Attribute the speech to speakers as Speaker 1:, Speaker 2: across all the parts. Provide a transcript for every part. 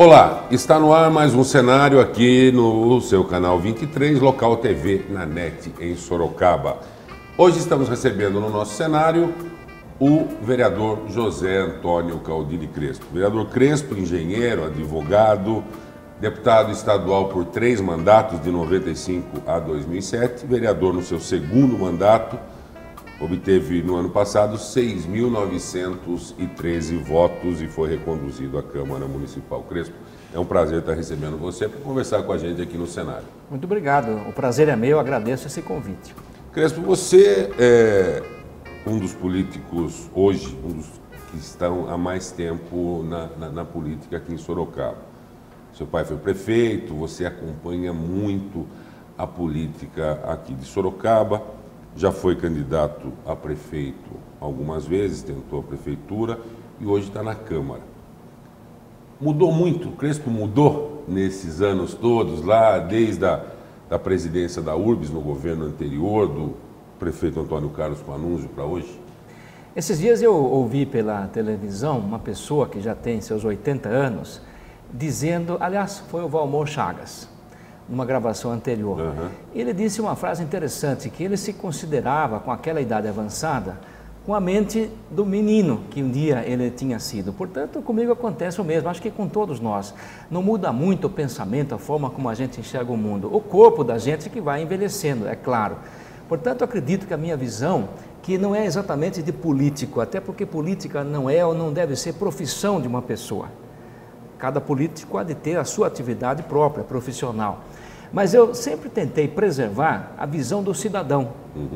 Speaker 1: Olá, está no ar mais um cenário aqui no seu canal 23, Local TV na NET em Sorocaba. Hoje estamos recebendo no nosso cenário o vereador José Antônio Caldili Crespo. Vereador Crespo, engenheiro, advogado, deputado estadual por 3 mandatos, de 95 a 2007, vereador no seu segundo mandato, obteve no ano passado 6.913 votos e foi reconduzido à Câmara Municipal. Crespo, é um prazer estar recebendo você para conversar com a gente aqui no cenário.
Speaker 2: Muito obrigado, o prazer é meu, agradeço esse convite.
Speaker 1: Crespo, você é um dos políticos hoje, um dos que estão há mais tempo na política aqui em Sorocaba. Seu pai foi prefeito, você acompanha muito a política aqui de Sorocaba. Já foi candidato a prefeito algumas vezes, tentou a prefeitura e hoje está na Câmara. Mudou muito, o Crespo mudou nesses anos todos, lá desde a presidência da URBS no governo anterior, do prefeito Antônio Carlos Panunzio para hoje?
Speaker 2: Esses dias eu ouvi pela televisão uma pessoa que já tem seus 80 anos, dizendo, aliás, foi o Valmor Chagas, numa gravação anterior. Ele disse uma frase interessante, que ele se considerava, com aquela idade avançada, com a mente do menino que um dia ele tinha sido. Portanto, comigo acontece o mesmo, acho que com todos nós. Não muda muito o pensamento, a forma como a gente enxerga o mundo. O corpo da gente que vai envelhecendo, é claro. Portanto, acredito que a minha visão, que não é exatamente de político, até porque política não é ou não deve ser profissão de uma pessoa. Cada político há de ter a sua atividade própria, profissional. Mas eu sempre tentei preservar a visão do cidadão.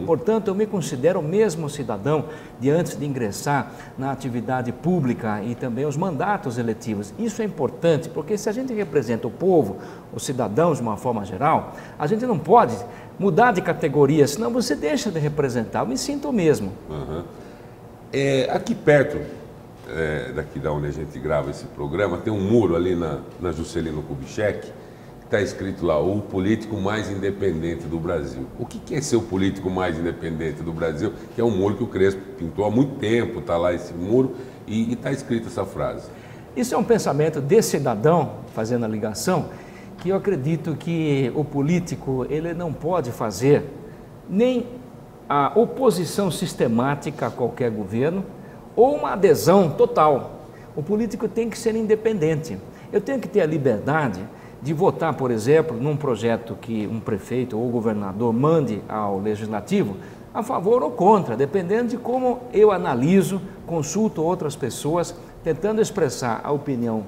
Speaker 2: Portanto, eu me considero o mesmo cidadão de antes de ingressar na atividade pública e também os mandatos eletivos. Isso é importante, porque se a gente representa o povo, os cidadãos de uma forma geral, a gente não pode mudar de categoria, senão você deixa de representar. Eu me sinto o mesmo.
Speaker 1: Aqui perto, daqui da onde a gente grava esse programa, tem um muro ali na Juscelino Kubitschek, está escrito lá, o político mais independente do Brasil. O que é ser o político mais independente do Brasil? Que é um muro que o Crespo pintou há muito tempo, está lá esse muro e está escrita essa frase.
Speaker 2: Isso é um pensamento de cidadão, fazendo a ligação, que eu acredito que o político ele não pode fazer nem a oposição sistemática a qualquer governo ou uma adesão total. O político tem que ser independente. Eu tenho que ter a liberdade de votar, por exemplo, num projeto que um prefeito ou governador mande ao legislativo, a favor ou contra, dependendo de como eu analiso, consulto outras pessoas, tentando expressar a opinião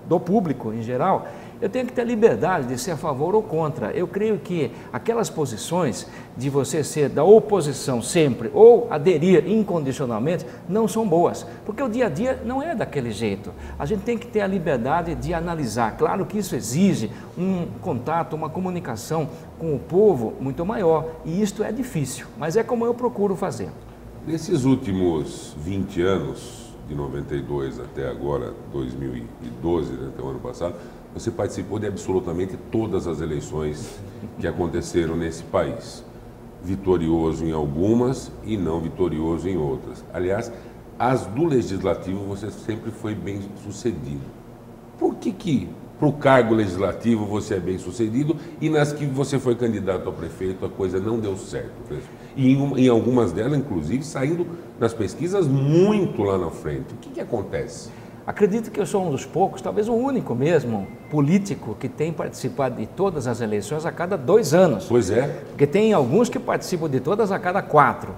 Speaker 2: do público em geral. Eu tenho que ter liberdade de ser a favor ou contra. Eu creio que aquelas posições de você ser da oposição sempre ou aderir incondicionalmente não são boas, porque o dia a dia não é daquele jeito. A gente tem que ter a liberdade de analisar. Claro que isso exige um contato, uma comunicação com o povo muito maior, e isto é difícil, mas é como eu procuro fazer.
Speaker 1: Nesses últimos 20 anos, de 92 até agora, 2012, até o ano passado, você participou de absolutamente todas as eleições que aconteceram nesse país. Vitorioso em algumas e não vitorioso em outras. Aliás, as do Legislativo você sempre foi bem sucedido. Por que para o cargo legislativo você é bem sucedido e nas que você foi candidato a prefeito a coisa não deu certo? E em algumas delas, inclusive, saindo nas pesquisas muito lá na frente. O que acontece?
Speaker 2: Acredito que eu sou um dos poucos, talvez o único mesmo, político que tem participado de todas as eleições a cada 2 anos.
Speaker 1: Pois é.
Speaker 2: Porque tem alguns que participam de todas a cada 4.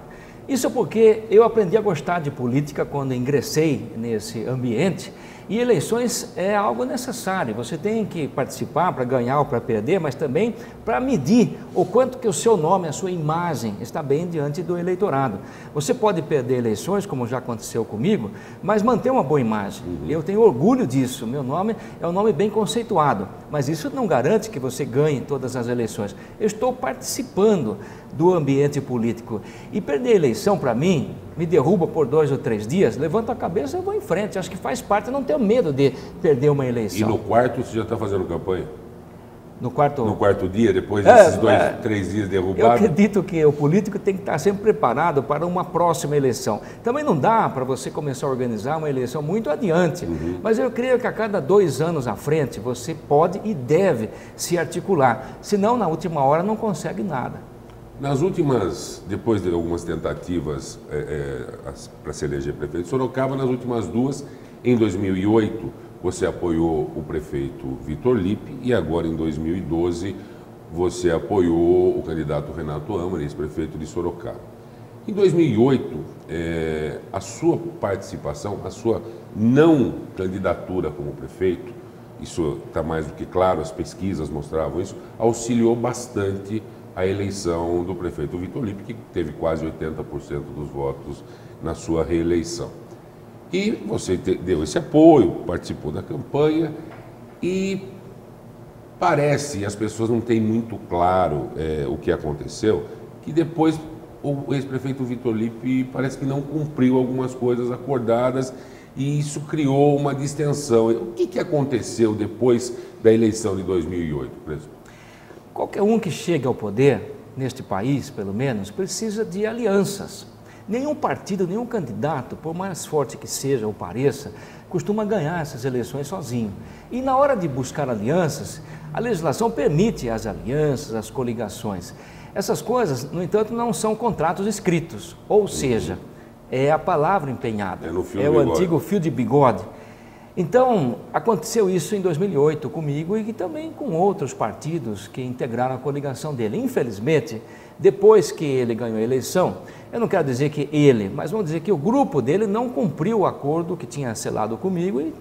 Speaker 2: Isso porque eu aprendi a gostar de política quando ingressei nesse ambiente. E eleições é algo necessário, você tem que participar para ganhar ou para perder, mas também para medir o quanto que o seu nome, a sua imagem está bem diante do eleitorado. Você pode perder eleições, como já aconteceu comigo, mas manter uma boa imagem. Eu tenho orgulho disso, meu nome é um nome bem conceituado, mas isso não garante que você ganhe todas as eleições. Eu estou participando do ambiente político e perder a eleição para mim me derruba por 2 ou 3 dias, levanto a cabeça e vou em frente. Acho que faz parte, não tenho medo de perder uma eleição.
Speaker 1: E no quarto você já está fazendo campanha?
Speaker 2: no quarto
Speaker 1: dia, depois desses 3 dias derrubados?
Speaker 2: Eu acredito que o político tem que estar sempre preparado para uma próxima eleição. Também não dá para você começar a organizar uma eleição muito adiante, mas eu creio que a cada 2 anos à frente você pode e deve se articular, senão na última hora não consegue nada.
Speaker 1: Nas últimas, depois de algumas tentativas para se eleger prefeito de Sorocaba, nas últimas 2, em 2008, você apoiou o prefeito Vitor Lippe e agora em 2012 você apoiou o candidato Renato Amari, ex-prefeito de Sorocaba. Em 2008, a sua participação, a sua não candidatura como prefeito, isso está mais do que claro, as pesquisas mostravam isso, auxiliou bastante a eleição do prefeito Vitor Lippe, que teve quase 80% dos votos na sua reeleição. E você deu esse apoio, participou da campanha e parece, as pessoas não têm muito claro o que aconteceu, que depois o ex-prefeito Vitor Lippe parece que não cumpriu algumas coisas acordadas e isso criou uma distensão. O que aconteceu depois da eleição de 2008, presidente?
Speaker 2: Qualquer um que chegue ao poder, neste país pelo menos, precisa de alianças. Nenhum partido, nenhum candidato, por mais forte que seja ou pareça, costuma ganhar essas eleições sozinho. E na hora de buscar alianças, a legislação permite as alianças, as coligações. Essas coisas, no entanto, não são contratos escritos, ou seja, é a palavra empenhada, é o antigo fio de bigode. Então, aconteceu isso em 2008 comigo e também com outros partidos que integraram a coligação dele. Infelizmente, depois que ele ganhou a eleição, eu não quero dizer que ele, mas vamos dizer que o grupo dele não cumpriu o acordo que tinha selado comigo e,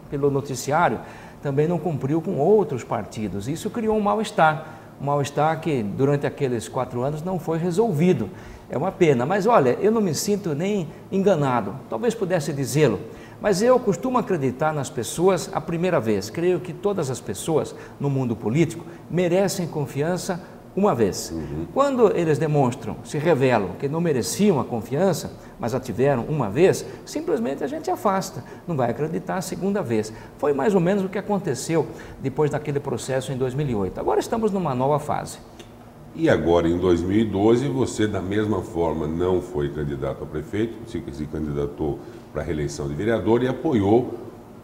Speaker 2: pelo noticiário, também não cumpriu com outros partidos. Isso criou um mal-estar que durante aqueles 4 anos não foi resolvido. É uma pena, mas olha, eu não me sinto nem enganado, talvez pudesse dizê-lo, mas eu costumo acreditar nas pessoas a primeira vez. Creio que todas as pessoas no mundo político merecem confiança uma vez. Quando eles demonstram, se revelam que não mereciam a confiança, mas a tiveram uma vez, simplesmente a gente afasta, não vai acreditar a segunda vez. Foi mais ou menos o que aconteceu depois daquele processo em 2008. Agora estamos numa nova fase.
Speaker 1: E agora, em 2012, você, da mesma forma, não foi candidato a prefeito, se candidatou para a reeleição de vereador e apoiou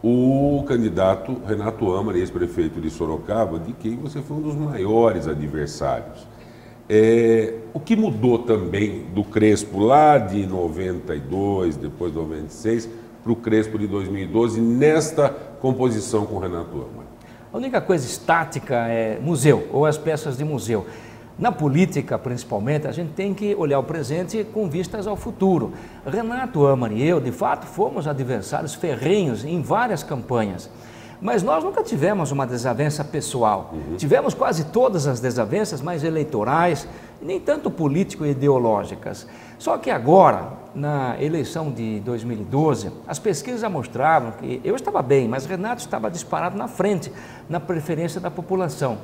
Speaker 1: o candidato Renato Amari, ex-prefeito de Sorocaba, de quem você foi um dos maiores adversários. O que mudou também do Crespo lá de 92, depois de 96, para o Crespo de 2012, nesta composição com Renato Amari?
Speaker 2: A única coisa estática é museu, ou as peças de museu. Na política, principalmente, a gente tem que olhar o presente com vistas ao futuro. Renato Amari e eu, de fato, fomos adversários ferrenhos em várias campanhas. Mas nós nunca tivemos uma desavença pessoal. Tivemos quase todas as desavenças, mais eleitorais, nem tanto político-ideológicas. Só que agora, na eleição de 2012, as pesquisas mostravam que eu estava bem, mas Renato estava disparado na frente, na preferência da população.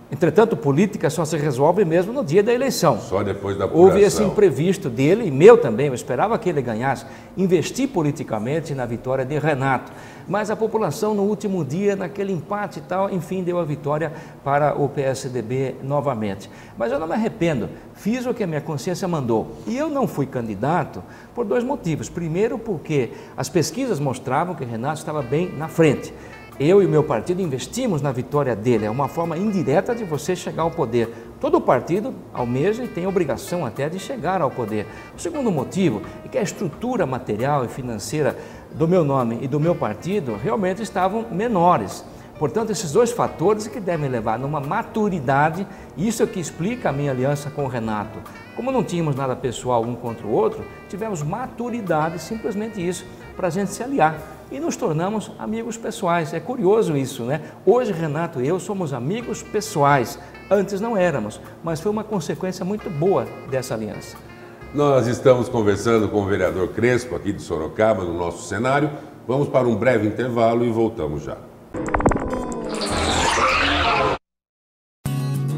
Speaker 2: Entretanto, política só se resolve mesmo no dia da eleição.
Speaker 1: Só depois da apuração.
Speaker 2: Houve esse imprevisto dele e meu também, eu esperava que ele ganhasse. Investi politicamente na vitória de Renato. Mas a população no último dia, naquele empate e tal, enfim, deu a vitória para o PSDB novamente. Mas eu não me arrependo, fiz o que a minha consciência mandou. E eu não fui candidato por 2 motivos. Primeiro, porque as pesquisas mostravam que Renato estava bem na frente. Eu e o meu partido investimos na vitória dele, é uma forma indireta de você chegar ao poder. Todo partido almeja e tem obrigação até de chegar ao poder. O segundo motivo é que a estrutura material e financeira do meu nome e do meu partido realmente estavam menores. Portanto, esses 2 fatores que devem levar numa maturidade, isso é o que explica a minha aliança com o Renato. Como não tínhamos nada pessoal um contra o outro, tivemos maturidade, simplesmente isso, para a gente se aliar. E nos tornamos amigos pessoais. É curioso isso, né? Hoje, Renato e eu somos amigos pessoais. Antes não éramos, mas foi uma consequência muito boa dessa aliança.
Speaker 1: Nós estamos conversando com o vereador Crespo, aqui de Sorocaba, no nosso cenário. Vamos para um breve intervalo e voltamos já.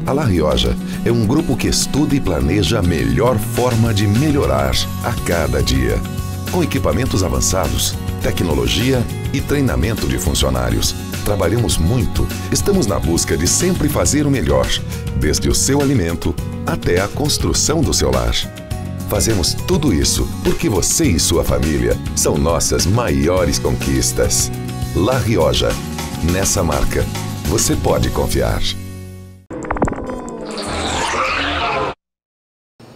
Speaker 3: A La Rioja é um grupo que estuda e planeja a melhor forma de melhorar a cada dia. Com equipamentos avançados, tecnologia e treinamento de funcionários, trabalhamos muito, estamos na busca de sempre fazer o melhor, desde o seu alimento até a construção do seu lar. Fazemos tudo isso porque você e sua família são nossas maiores conquistas. La Rioja. Nessa marca, você pode confiar.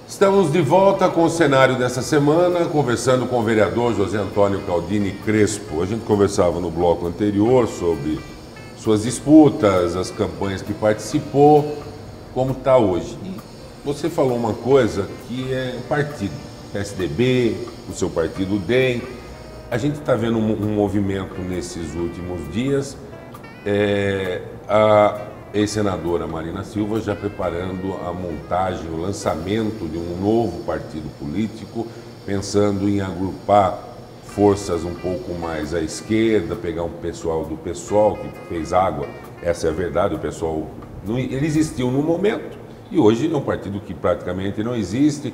Speaker 1: Estamos de volta com o cenário dessa semana, conversando com o vereador José Antônio Caldini Crespo. A gente conversava no bloco anterior sobre suas disputas, as campanhas que participou, como está hoje. E você falou uma coisa que é o partido, PSDB, o seu partido DEM. A gente está vendo um movimento nesses últimos dias, a ex-senadora Marina Silva já preparando a montagem, o lançamento de um novo partido político, pensando em agrupar forças um pouco mais à esquerda, pegar um pessoal do PSOL que fez água, essa é a verdade, o PSOL ele existiu no momento e hoje é um partido que praticamente não existe.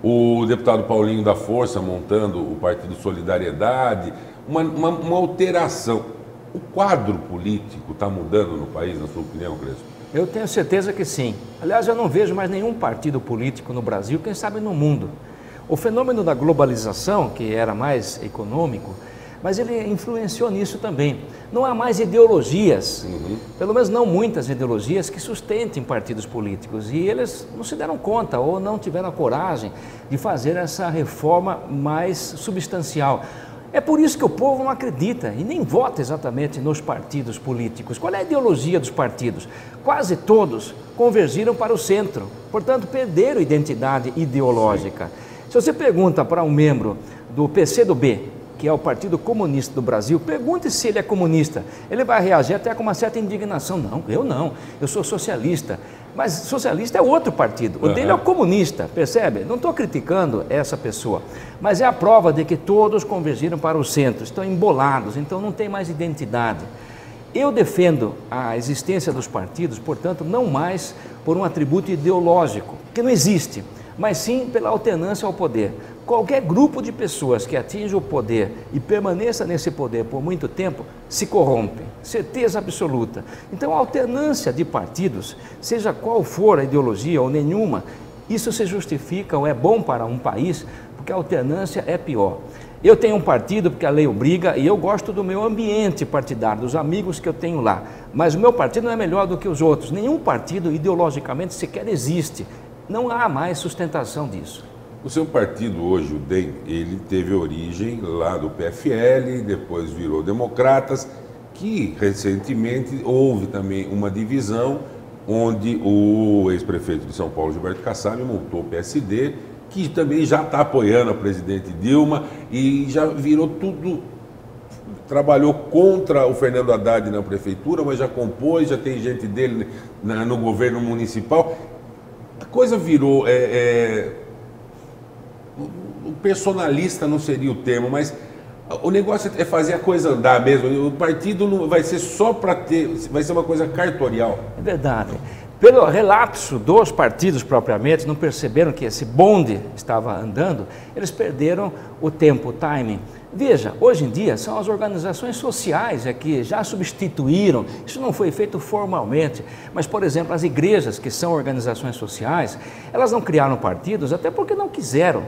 Speaker 1: O deputado Paulinho da Força montando o Partido Solidariedade, uma alteração. O quadro político está mudando no país, na sua opinião, Crespo?
Speaker 2: Eu tenho certeza que sim. Aliás, eu não vejo mais nenhum partido político no Brasil, quem sabe no mundo. O fenômeno da globalização, que era mais econômico, mas ele influenciou nisso também. Não há mais ideologias, pelo menos não muitas ideologias, que sustentem partidos políticos. E eles não se deram conta ou não tiveram a coragem de fazer essa reforma mais substancial. É por isso que o povo não acredita e nem vota exatamente nos partidos políticos. Qual é a ideologia dos partidos? Quase todos convergiram para o centro, portanto perderam identidade ideológica. Se você pergunta para um membro do PCdoB, que é o Partido Comunista do Brasil, pergunte se ele é comunista. Ele vai reagir até com uma certa indignação. Não, eu sou socialista. Mas socialista é outro partido, o dele é o comunista, percebe? Não estou criticando essa pessoa, mas é a prova de que todos convergiram para o centro, estão embolados, então não tem mais identidade. Eu defendo a existência dos partidos, portanto, não mais por um atributo ideológico, que não existe, mas sim pela alternância ao poder. Qualquer grupo de pessoas que atinja o poder e permaneça nesse poder por muito tempo, se corrompe, certeza absoluta. Então a alternância de partidos, seja qual for a ideologia ou nenhuma, isso se justifica ou é bom para um país, porque a alternância é pior. Eu tenho um partido porque a lei obriga e eu gosto do meu ambiente partidário, dos amigos que eu tenho lá, mas o meu partido não é melhor do que os outros. Nenhum partido ideologicamente sequer existe, não há mais sustentação disso.
Speaker 1: O seu partido hoje, o DEM, ele teve origem lá do PFL, depois virou Democratas, que recentemente houve também uma divisão onde o ex-prefeito de São Paulo, Gilberto Kassab, montou o PSD, que também já está apoiando a presidente Dilma e já virou tudo, trabalhou contra o Fernando Haddad na prefeitura, mas já compôs, já tem gente dele no governo municipal. A coisa virou... O personalista não seria o termo, mas o negócio é fazer a coisa andar mesmo. O partido não vai ser só para ter, vai ser uma coisa cartorial.
Speaker 2: É verdade. Pelo relapso dos partidos propriamente, não perceberam que esse bonde estava andando, eles perderam o tempo, o timing. Veja, hoje em dia são as organizações sociais que já substituíram, isso não foi feito formalmente, mas, por exemplo, as igrejas, que são organizações sociais, elas não criaram partidos até porque não quiseram.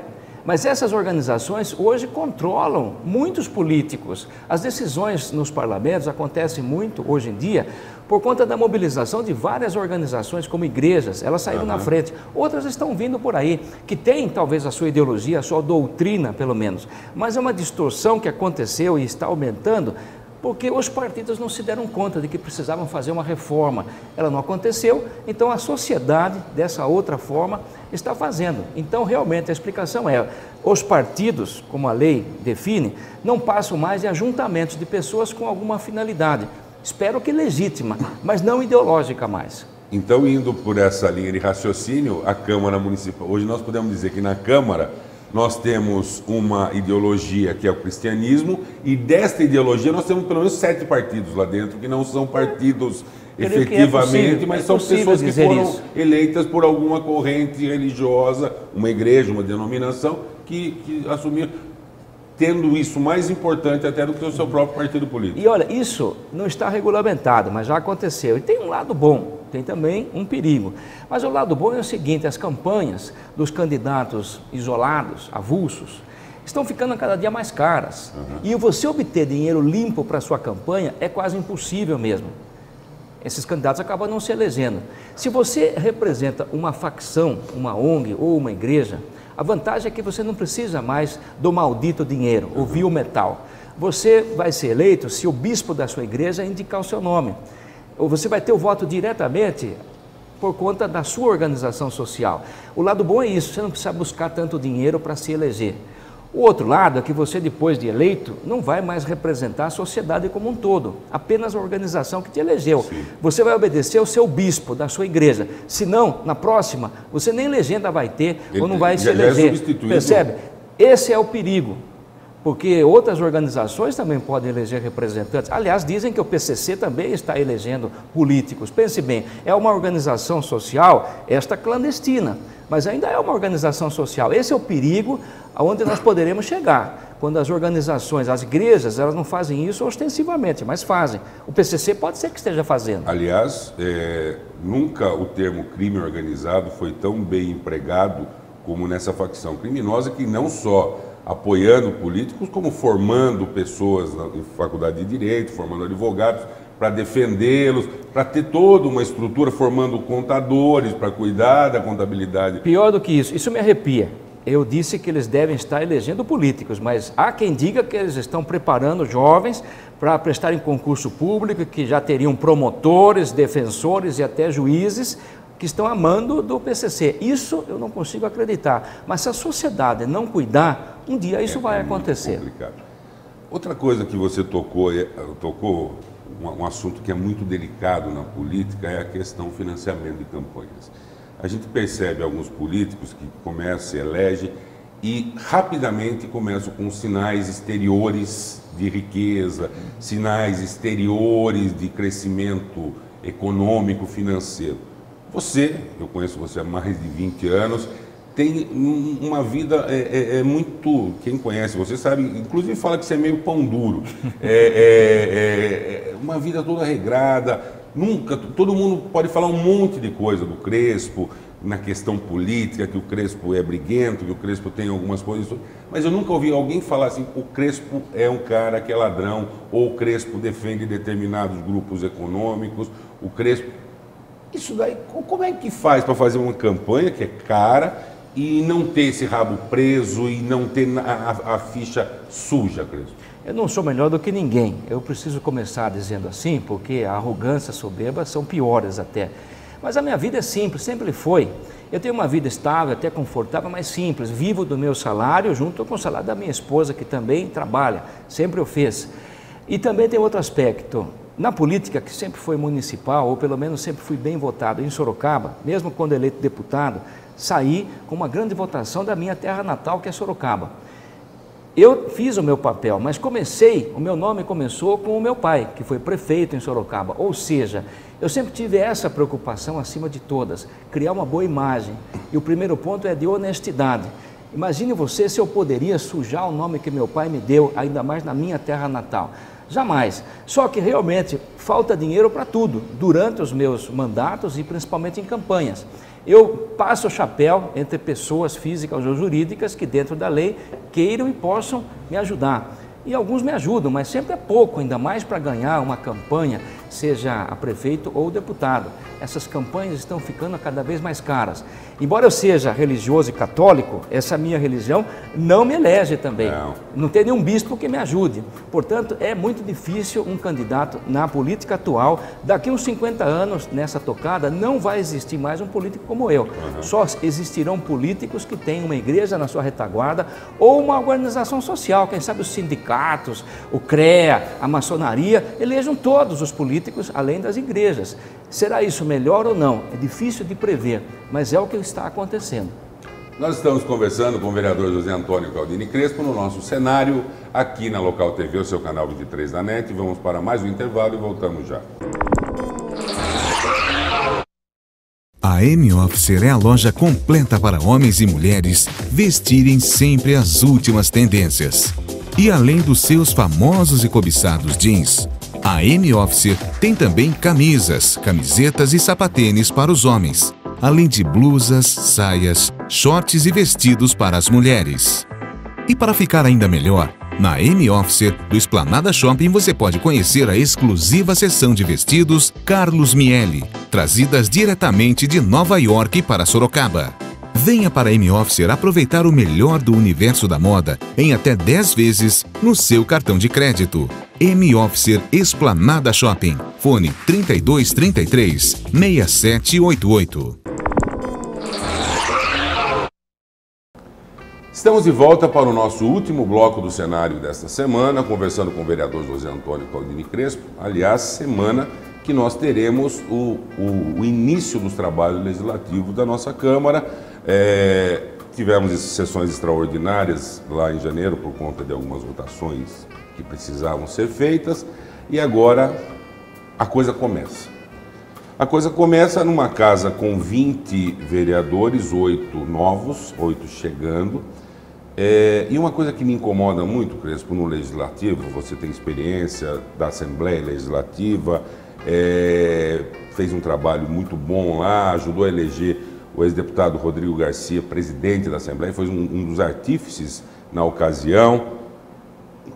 Speaker 2: Mas essas organizações hoje controlam muitos políticos. As decisões nos parlamentos acontecem muito hoje em dia por conta da mobilização de várias organizações como igrejas. Elas saíram na frente. Outras estão vindo por aí, que têm talvez a sua ideologia, a sua doutrina pelo menos. Mas é uma distorção que aconteceu e está aumentando porque os partidos não se deram conta de que precisavam fazer uma reforma. Ela não aconteceu, então a sociedade, dessa outra forma, está fazendo. Então, realmente, a explicação é, os partidos, como a lei define, não passam mais de ajuntamentos de pessoas com alguma finalidade. Espero que legítima, mas não ideológica mais.
Speaker 1: Então, indo por essa linha de raciocínio, a Câmara Municipal, hoje nós podemos dizer que na Câmara nós temos uma ideologia que é o cristianismo e desta ideologia nós temos pelo menos 7 partidos lá dentro que não são partidos efetivamente, mas são pessoas que foram eleitas por alguma corrente religiosa, uma igreja, uma denominação que assumiu. tendo isso mais importante até do que o seu próprio partido político.
Speaker 2: E olha, isso não está regulamentado, mas já aconteceu. E tem um lado bom, tem também um perigo. Mas o lado bom é o seguinte, as campanhas dos candidatos isolados, avulsos, estão ficando cada dia mais caras. E você obter dinheiro limpo para a sua campanha é quase impossível mesmo. Esses candidatos acabam não se elegendo. Se você representa uma facção, uma ONG ou uma igreja, a vantagem é que você não precisa mais do maldito dinheiro, o vil metal. Você vai ser eleito se o bispo da sua igreja indicar o seu nome. Ou você vai ter o voto diretamente por conta da sua organização social. O lado bom é isso, você não precisa buscar tanto dinheiro para se eleger. O outro lado é que você, depois de eleito, não vai mais representar a sociedade como um todo, apenas a organização que te elegeu.
Speaker 1: Sim.
Speaker 2: Você vai obedecer ao seu bispo da sua igreja. Senão, na próxima, você nem legenda vai ter ou não vai se eleger. Percebe? Esse é o perigo, porque outras organizações também podem eleger representantes. Aliás, dizem que o PCC também está elegendo políticos. Pense bem, é uma organização social, esta clandestina, mas ainda é uma organização social. Esse é o perigo aonde nós poderemos chegar, quando as organizações, as igrejas, elas não fazem isso ostensivamente, mas fazem. O PCC pode ser que esteja fazendo.
Speaker 1: Aliás, nunca o termo crime organizado foi tão bem empregado como nessa facção criminosa, que não só apoiando políticos, como formando pessoas em faculdade de direito, formando advogados para defendê-los, para ter toda uma estrutura, formando contadores para cuidar da contabilidade.
Speaker 2: Pior do que isso me arrepia. Eu disse que eles devem estar elegendo políticos, mas há quem diga que eles estão preparando jovens para prestarem concurso público, que já teriam promotores, defensores e até juízes que estão amando do PCC. Isso eu não consigo acreditar, mas se a sociedade não cuidar, um dia isso vai acontecer.
Speaker 1: Complicado. Outra coisa que você tocou um assunto que é muito delicado na política é a questão do financiamento de campanhas. A gente percebe alguns políticos que começam, se elegem e rapidamente começam com sinais exteriores de riqueza, sinais exteriores de crescimento econômico, financeiro. Você, eu conheço você há mais de 20 anos, tem uma vida muito... Quem conhece você sabe, inclusive fala que você é meio pão duro. Uma vida toda regrada. Nunca, todo mundo pode falar um monte de coisa do Crespo, na questão política, que o Crespo é briguento, que o Crespo tem algumas coisas, mas eu nunca ouvi alguém falar assim, o Crespo é um cara que é ladrão, ou o Crespo defende determinados grupos econômicos, o Crespo... Isso daí, como é que faz para fazer uma campanha que é cara e não ter esse rabo preso e não ter a ficha suja, Crespo?
Speaker 2: Eu não sou melhor do que ninguém, eu preciso começar dizendo assim, porque a arrogância, a soberba são piores até. Mas a minha vida é simples, sempre foi. Eu tenho uma vida estável, até confortável, mas simples. Vivo do meu salário junto com o salário da minha esposa, que também trabalha, sempre o fez. E também tem outro aspecto. Na política, que sempre foi municipal, ou pelo menos sempre fui bem votado em Sorocaba, mesmo quando eleito deputado, saí com uma grande votação da minha terra natal, que é Sorocaba. Eu fiz o meu papel, mas o meu nome começou com o meu pai, que foi prefeito em Sorocaba. Ou seja, eu sempre tive essa preocupação acima de todas, criar uma boa imagem. E o primeiro ponto é de honestidade. Imagine você se eu poderia sujar o nome que meu pai me deu, ainda mais na minha terra natal. Jamais. Só que realmente falta dinheiro para tudo, durante os meus mandatos e principalmente em campanhas. Eu passo o chapéu entre pessoas físicas ou jurídicas que dentro da lei queiram e possam me ajudar. E alguns me ajudam, mas sempre é pouco, ainda mais para ganhar uma campanha, seja a prefeito ou deputado. Essas campanhas estão ficando cada vez mais caras. Embora eu seja religioso e católico, essa minha religião não me elege também. Não tem nenhum bispo que me ajude. Portanto, é muito difícil um candidato na política atual. Daqui uns 50 anos, nessa tocada, não vai existir mais um político como eu. Só existirão políticos que têm uma igreja na sua retaguarda ou uma organização social, quem sabe os sindicatos, o CREA, a maçonaria, elejam todos os políticos, além das igrejas. Será isso melhor ou não? É difícil de prever, mas é o que está acontecendo.
Speaker 1: Nós estamos conversando com o vereador José Antônio Caldini Crespo no nosso cenário, aqui na Local TV, o seu canal 23 da NET. Vamos para mais um intervalo e voltamos já.
Speaker 4: A M-Officer é a loja completa para homens e mulheres vestirem sempre as últimas tendências. E além dos seus famosos e cobiçados jeans, a M-Officer tem também camisas, camisetas e sapatênis para os homens, além de blusas, saias, shorts e vestidos para as mulheres. E para ficar ainda melhor, na M-Officer do Esplanada Shopping você pode conhecer a exclusiva seção de vestidos Carlos Miele, trazidas diretamente de Nova York para Sorocaba. Venha para a M-Officer aproveitar o melhor do universo da moda em até 10 vezes no seu cartão de crédito. M-Officer Esplanada Shopping. Fone 3233 6788.
Speaker 1: Estamos de volta para o nosso último bloco do cenário desta semana, conversando com o vereador José Antônio Claudini Crespo. Aliás, semana que nós teremos o início dos trabalhos legislativos da nossa Câmara. Tivemos sessões extraordinárias lá em janeiro por conta de algumas votações que precisavam ser feitas e agora a coisa começa. A coisa começa numa casa com 20 vereadores, 8 novos, 8 chegando. E uma coisa que me incomoda muito, Crespo, no Legislativo, você tem experiência da Assembleia Legislativa, fez um trabalho muito bom lá, ajudou a eleger o ex-deputado Rodrigo Garcia, presidente da Assembleia, foi um dos artífices na ocasião.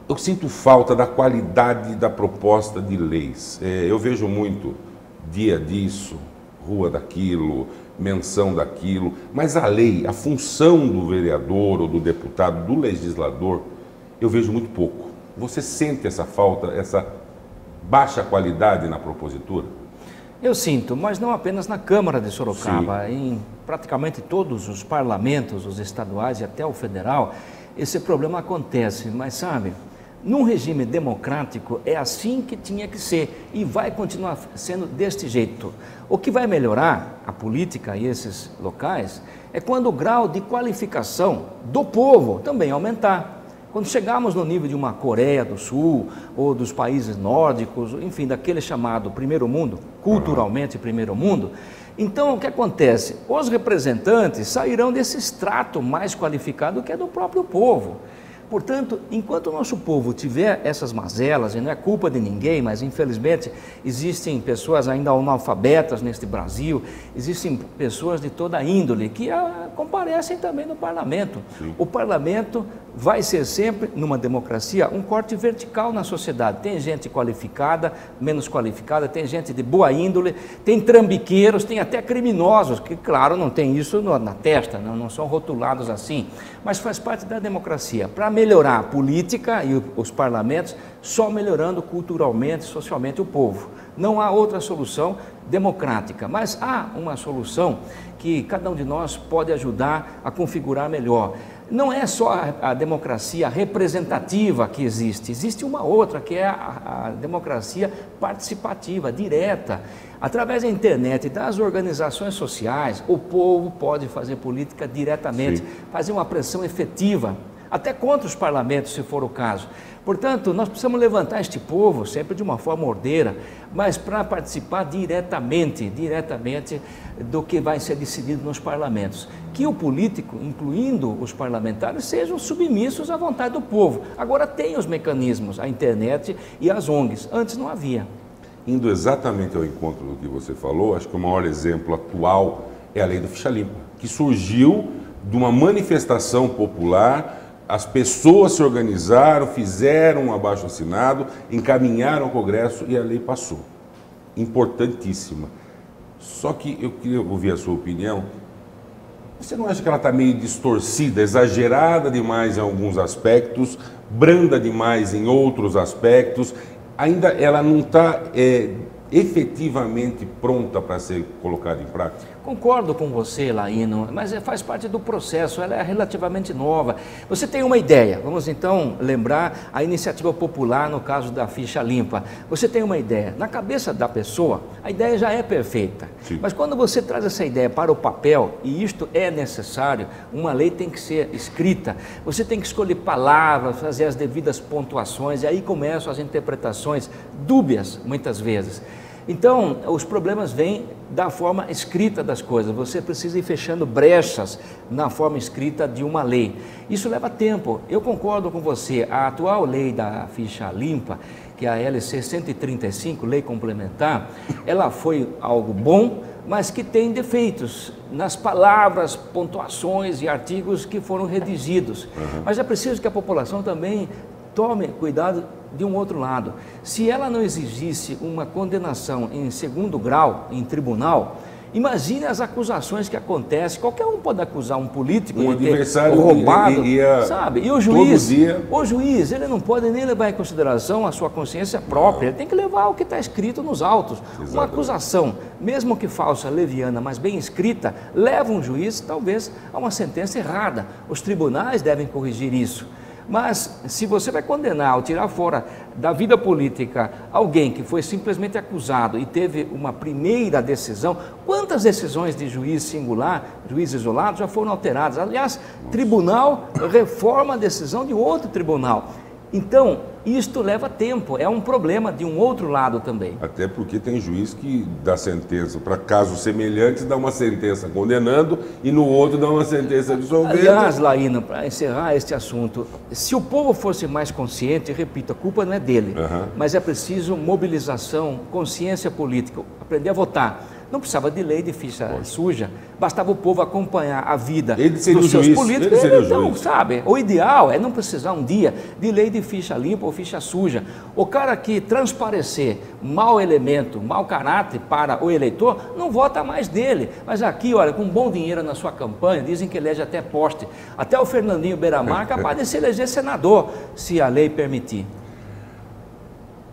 Speaker 1: Eu sinto falta da qualidade da proposta de leis. Eu vejo muito dia disso, rua daquilo, menção daquilo, mas a lei, a função do vereador ou do deputado, do legislador, eu vejo muito pouco. Você sente essa falta, essa baixa qualidade na propositura?
Speaker 2: Eu sinto, mas não apenas na Câmara de Sorocaba, em praticamente todos os parlamentos, os estaduais e até o federal, esse problema acontece, mas sabe, num regime democrático é assim que tinha que ser e vai continuar sendo deste jeito. O que vai melhorar a política e esses locais é quando o grau de qualificação do povo também aumentar. Quando chegarmos no nível de uma Coreia do Sul ou dos países nórdicos, enfim, daquele chamado primeiro mundo, culturalmente primeiro mundo, então o que acontece? Os representantes sairão desse extrato mais qualificado que é do próprio povo. Portanto, enquanto o nosso povo tiver essas mazelas, e não é culpa de ninguém, mas infelizmente existem pessoas ainda analfabetas neste Brasil, existem pessoas de toda índole que comparecem também no parlamento. Sim. O parlamento vai ser sempre, numa democracia, um corte vertical na sociedade. Tem gente qualificada, menos qualificada, tem gente de boa índole, tem trambiqueiros, tem até criminosos, que claro, não tem isso na testa, não são rotulados assim, mas faz parte da democracia. Para melhorar a política e os parlamentos, só melhorando culturalmente, socialmente o povo. Não há outra solução democrática, mas há uma solução que cada um de nós pode ajudar a configurar melhor. Não é só a democracia representativa que existe uma outra, que é a democracia participativa, direta. Através da internet e das organizações sociais, o povo pode fazer política diretamente, sim, fazer uma pressão efetiva, até contra os parlamentos, se for o caso. Portanto, nós precisamos levantar este povo, sempre de uma forma ordeira, mas para participar diretamente do que vai ser decidido nos parlamentos. Que o político, incluindo os parlamentares, sejam submissos à vontade do povo. Agora tem os mecanismos, a internet e as ONGs, antes não havia.
Speaker 1: Indo exatamente ao encontro do que você falou, acho que o maior exemplo atual é a lei do ficha limpa, que surgiu de uma manifestação popular. As pessoas se organizaram, fizeram um abaixo-assinado, encaminharam ao Congresso e a lei passou. Importantíssima. Só que eu queria ouvir a sua opinião. Você não acha que ela está meio distorcida, exagerada demais em alguns aspectos, branda demais em outros aspectos? Ainda ela não está efetivamente pronta para ser colocada em prática?
Speaker 2: Concordo com você, Laíno, mas faz parte do processo, ela é relativamente nova. Você tem uma ideia, vamos então lembrar a iniciativa popular no caso da ficha limpa. Você tem uma ideia, na cabeça da pessoa, a ideia já é perfeita. Sim. Mas quando você traz essa ideia para o papel, e isto é necessário, uma lei tem que ser escrita, você tem que escolher palavras, fazer as devidas pontuações, e aí começam as interpretações dúbias, muitas vezes. Então, os problemas vêm da forma escrita das coisas. Você precisa ir fechando brechas na forma escrita de uma lei. Isso leva tempo. Eu concordo com você. A atual lei da ficha limpa, que é a LC 135, lei complementar, ela foi algo bom, mas que tem defeitos nas palavras, pontuações e artigos que foram redigidos. Mas é preciso que a população também tome cuidado de um outro lado. Se ela não exigisse uma condenação em segundo grau, em tribunal, imagine as acusações que acontecem. Qualquer um pode acusar um político de ter roubado, sabe? E o juiz, ele não pode nem levar em consideração a sua consciência própria, ele tem que levar o que está escrito nos autos. Exatamente. Uma acusação, mesmo que falsa, leviana, mas bem escrita, leva um juiz, talvez, a uma sentença errada. Os tribunais devem corrigir isso. Mas se você vai condenar ou tirar fora da vida política alguém que foi simplesmente acusado e teve uma primeira decisão, quantas decisões de juiz singular, juiz isolado, já foram alteradas? Aliás, tribunal reforma a decisão de outro tribunal. Então, isto leva tempo, é um problema de um outro lado também.
Speaker 1: Até porque tem juiz que dá sentença para casos semelhantes, dá uma sentença condenando e no outro dá uma sentença absolvendo.
Speaker 2: Aliás, Laína, para encerrar este assunto, se o povo fosse mais consciente, repito, a culpa não é dele, mas é preciso mobilização, consciência política, aprender a votar. Não precisava de lei de ficha suja, bastava o povo acompanhar a vida dos seus políticos. Então, sabe, o ideal é não precisar um dia de lei de ficha limpa ou ficha suja. O cara que transparecer mau elemento, mau caráter para o eleitor, não vota mais dele. Mas aqui, olha, com bom dinheiro na sua campanha, dizem que elege até poste. Até o Fernandinho Beiramar é capaz de se eleger senador, se a lei permitir.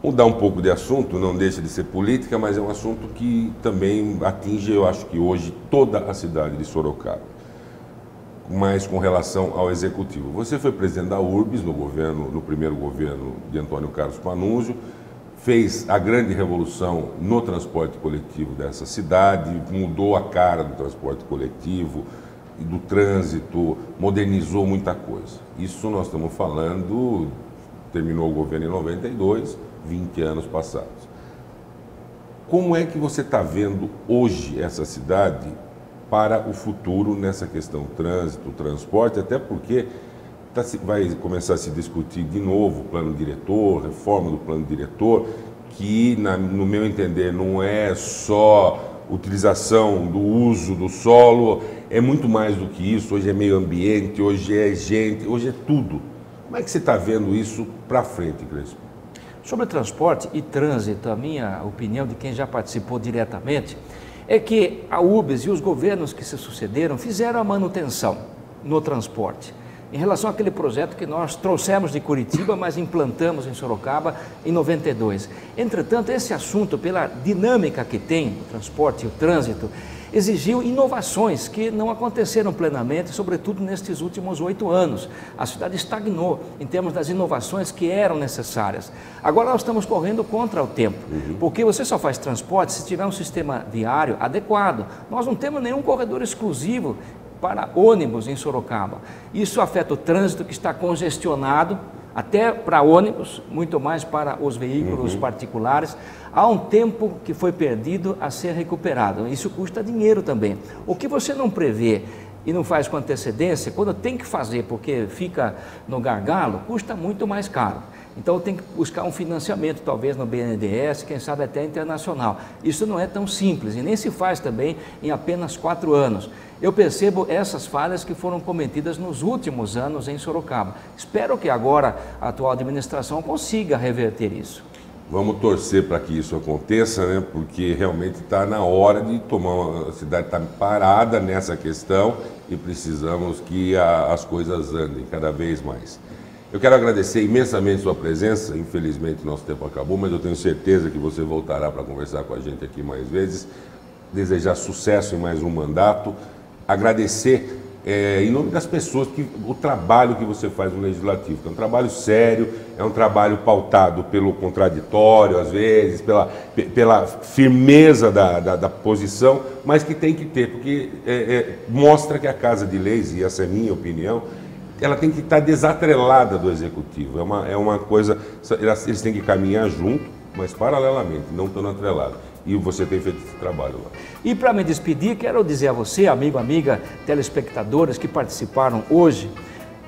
Speaker 1: Mudar um pouco de assunto, não deixa de ser política, mas é um assunto que também atinge, eu acho que hoje, toda a cidade de Sorocaba. Mas com relação ao executivo. Você foi presidente da URBS no primeiro governo de Antônio Carlos Panunzio, fez a grande revolução no transporte coletivo dessa cidade, mudou a cara do transporte coletivo e do trânsito, modernizou muita coisa. Isso nós estamos falando, terminou o governo em 92, 20 anos passados. Como é que você está vendo hoje essa cidade para o futuro nessa questão trânsito, transporte, até porque vai começar a se discutir de novo plano diretor, reforma do plano diretor, que no meu entender não é só utilização do uso do solo, é muito mais do que isso. Hoje é meio ambiente, hoje é gente, hoje é tudo. Como é que você está vendo isso para frente, Crespo?
Speaker 2: Sobre transporte e trânsito, a minha opinião de quem já participou diretamente é que a URBS e os governos que se sucederam fizeram a manutenção no transporte. Em relação àquele projeto que nós trouxemos de Curitiba, mas implantamos em Sorocaba em 92. Entretanto, esse assunto, pela dinâmica que tem o transporte e o trânsito, exigiu inovações que não aconteceram plenamente, sobretudo nestes últimos 8 anos. A cidade estagnou em termos das inovações que eram necessárias. Agora nós estamos correndo contra o tempo, porque você só faz transporte se tiver um sistema viário adequado. Nós não temos nenhum corredor exclusivo para ônibus em Sorocaba. Isso afeta o trânsito, que está congestionado, até para ônibus, muito mais para os veículos particulares. Há um tempo que foi perdido a ser recuperado. Isso custa dinheiro também. O que você não prevê e não faz com antecedência, quando tem que fazer porque fica no gargalo, custa muito mais caro. Então tem que buscar um financiamento, talvez no BNDES, quem sabe até internacional. Isso não é tão simples e nem se faz também em apenas 4 anos. Eu percebo essas falhas que foram cometidas nos últimos anos em Sorocaba. Espero que agora a atual administração consiga reverter isso.
Speaker 1: Vamos torcer para que isso aconteça, né? Porque realmente está na hora de tomar. A cidade está parada nessa questão e precisamos que as coisas andem cada vez mais. Eu quero agradecer imensamente sua presença. Infelizmente nosso tempo acabou, mas eu tenho certeza que você voltará para conversar com a gente aqui mais vezes. Desejar sucesso em mais um mandato. Agradecer em nome das pessoas o trabalho que você faz no Legislativo, que é um trabalho sério, é um trabalho pautado pelo contraditório, às vezes, pela firmeza da posição, mas que tem que ter, porque mostra que a Casa de Leis, e essa é a minha opinião, ela tem que estar desatrelada do Executivo. É uma coisa, eles têm que caminhar junto, mas paralelamente, não tão atrelado. E você tem feito esse trabalho lá.
Speaker 2: E para me despedir, quero dizer a você, amigo, amiga, telespectadores que participaram hoje,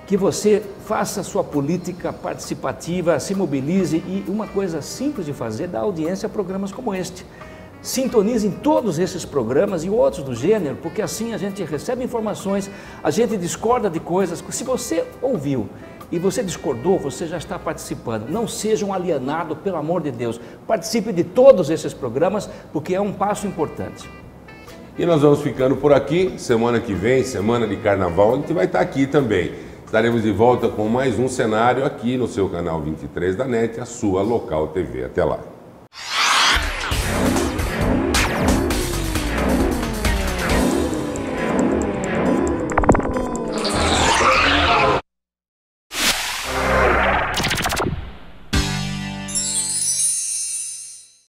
Speaker 2: que você faça sua política participativa, se mobilize e uma coisa simples de fazer, dar audiência a programas como este. Sintonize em todos esses programas e outros do gênero, porque assim a gente recebe informações, a gente discorda de coisas. Se você ouviu e você discordou, você já está participando. Não seja um alienado, pelo amor de Deus. Participe de todos esses programas, porque é um passo importante.
Speaker 1: E nós vamos ficando por aqui. Semana que vem, semana de carnaval, a gente vai estar aqui também. Estaremos de volta com mais um cenário aqui no seu canal 23 da NET, a sua Local TV. Até lá.